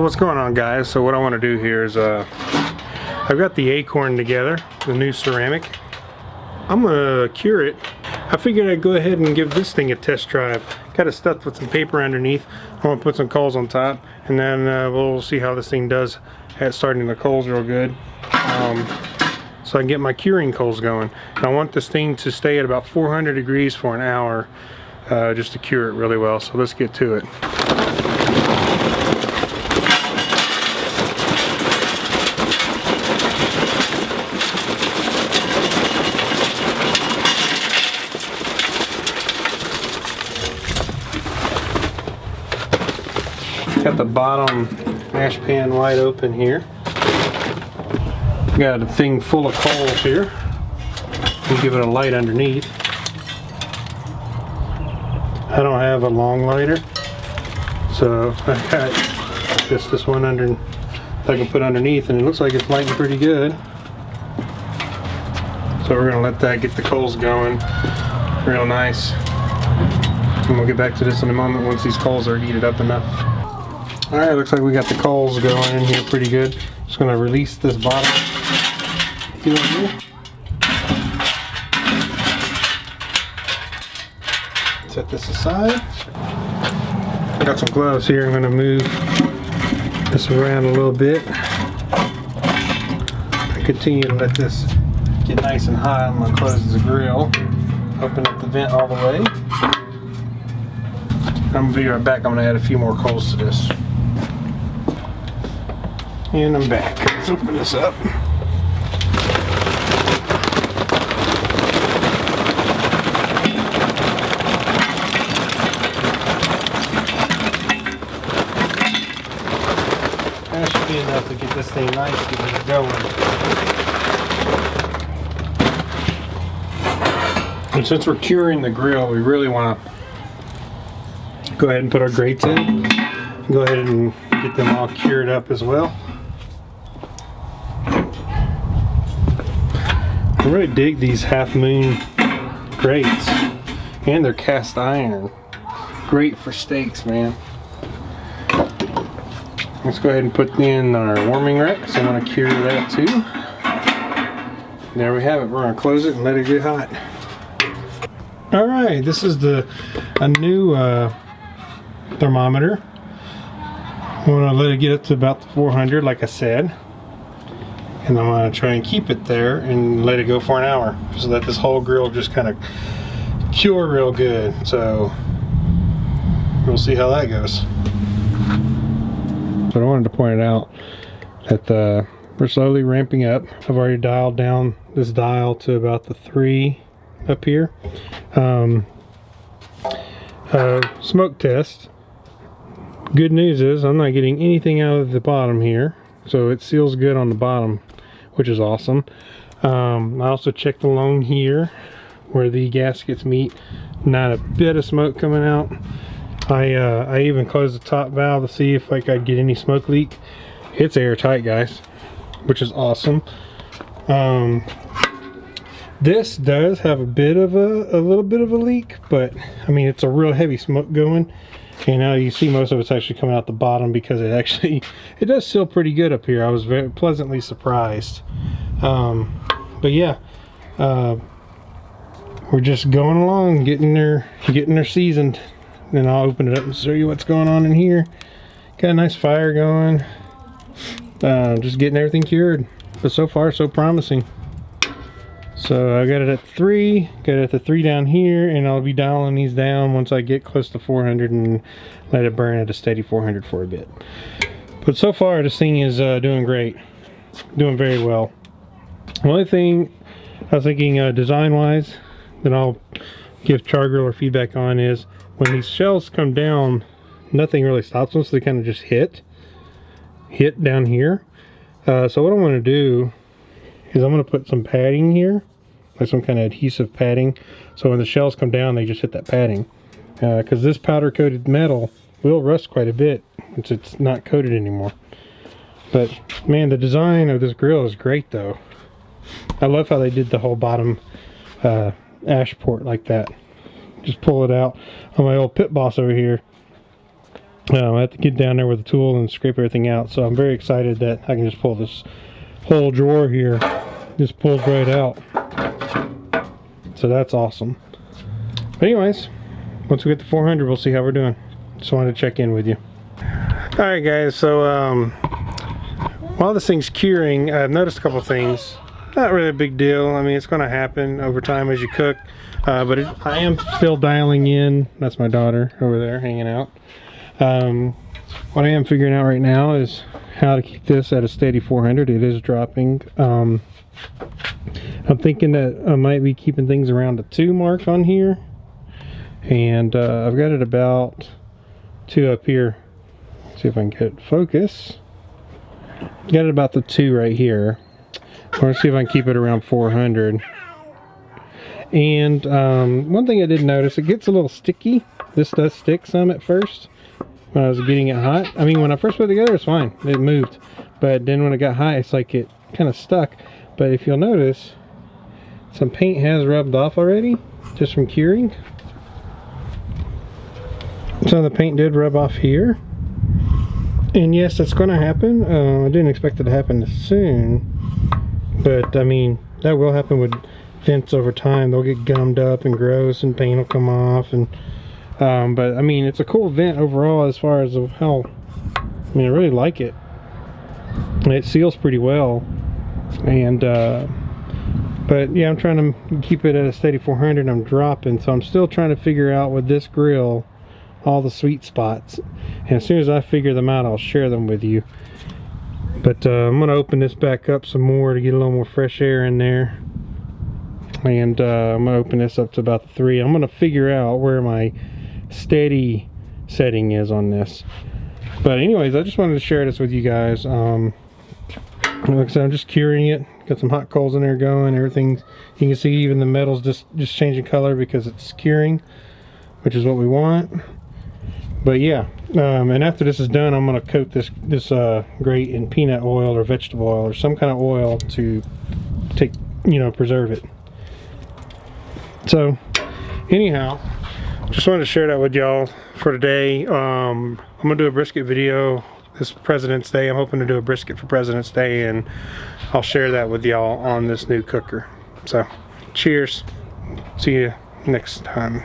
what's going on, guys? So what I want to do here is I've got the AKORN together, the new ceramic. I'm gonna cure it. I figured I'd go ahead and give this thing a test drive. Got it stuffed with some paper underneath. I'm gonna put some coals on top, and then we'll see how this thing does at starting the coals real good. So I can get my curing coals going. And I want this thing to stay at about 400 degrees for an hour, just to cure it really well. So let's get to it. Got the bottom ash pan wide open here. Got a thing full of coals here. And give it a light underneath. I don't have a long lighter, so I got just this one under that I can put underneath, and it looks like it's lighting pretty good. So we're gonna let that get the coals going real nice. And we'll get back to this in a moment once these coals are heated up enough. Alright, looks like we got the coals going in here pretty good. Just gonna release this bottom here. Set this aside. I got some gloves here. I'm gonna move this around a little bit. I continue to let this get nice and hot. I'm gonna close the grill. Open up the vent all the way. I'm gonna be right back. I'm gonna add a few more coals to this. And I'm back. Let's open this up. That should be enough to get this thing nice, get it going. And since we're curing the grill, we really want to go ahead and put our grates in. Go ahead and get them all cured up as well. I really dig these Half Moon grates, and they're cast iron. Great for steaks, man. Let's go ahead and put in our warming rack, so I'm going to cure that too. There we have it. We're going to close it and let it get hot. Alright, this is a new thermometer. I want to let it get up to about 400 like I said. And I'm going to try and keep it there and let it go for an hour, so that this whole grill just kind of cure real good. So we'll see how that goes. But I wanted to point out that we're slowly ramping up. I've already dialed down this dial to about the 3 up here. Smoke test. Good news is I'm not getting anything out of the bottom here, so it seals good on the bottom, which is awesome. I also checked along here where the gaskets meet. Not a bit of smoke coming out. I even closed the top valve to see if I could get any smoke leak. It's airtight, guys, which is awesome. This does have a little bit of a leak, but I mean, it's a real heavy smoke going. And now you see most of it's actually coming out the bottom, because it does seal pretty good up here. I was very pleasantly surprised. But yeah, we're just going along, getting her seasoned. And I'll open it up and show you what's going on in here. Got a nice fire going. Just getting everything cured. But so far, so promising. So I got it at 3, got it at the 3 down here, and I'll be dialing these down once I get close to 400 and let it burn at a steady 400 for a bit. But so far, this thing is doing great, doing very well. The only thing I was thinking design-wise that I'll give Char-Griller feedback on is when these shells come down, nothing really stops them, so they kind of just hit down here. So what I want to do is I'm going to put some padding here, like some kind of adhesive padding, so when the shells come down they just hit that padding, because this powder coated metal will rust quite a bit once it's not coated anymore. But man, the design of this grill is great though. I love how they did the whole bottom ash port like that. Just pull it out. On my old Pit Boss over here, I have to get down there with a tool and scrape everything out. So I'm very excited that I can just pull this whole drawer here. Just pulls right out. So that's awesome. But anyways, once we get to 400, we'll see how we're doing. Just wanted to check in with you. Alright guys, so while this thing's curing, I've noticed a couple things. Not really a big deal. I mean, it's going to happen over time as you cook. But I am still dialing in. That's my daughter over there hanging out. What I am figuring out right now is how to keep this at a steady 400. It is dropping. I'm thinking that I might be keeping things around the 2 mark on here. And I've got it about 2 up here. See if I can get focus. Got it about the 2 right here. I want to see if I can keep it around 400. And one thing I did notice, it gets a little sticky. This does stick some at first when I was getting it hot. I mean, when I first put it together, it's fine. It moved. But then when it got hot, it's like it kind of stuck. But if you'll notice, some paint has rubbed off already, just from curing. So the paint did rub off here. And yes, that's going to happen. I didn't expect it to happen this soon. But, I mean, that will happen with vents over time. They'll get gummed up and gross and paint will come off. And but, I mean, it's a cool vent overall as far as how... I mean, I really like it. It seals pretty well. And, but, yeah, I'm trying to keep it at a steady 400. I'm dropping. So I'm still trying to figure out with this grill all the sweet spots, and as soon as I figure them out, I'll share them with you. But I'm gonna open this back up some more to get a little more fresh air in there, and I'm gonna open this up to about 3. I'm gonna figure out where my steady setting is on this. But anyways, I just wanted to share this with you guys. Like I said, I'm just curing it. Got some hot coals in there going. Everything, you can see even the metal's just changing color because it's curing, which is what we want. But yeah, and after this is done, I'm going to coat this grate in peanut oil or vegetable oil or some kind of oil to take, preserve it. So anyhow, just wanted to share that with y'all for today. I'm going to do a brisket video this President's Day. I'm hoping to do a brisket for President's Day, and I'll share that with y'all on this new cooker. So cheers. See you next time.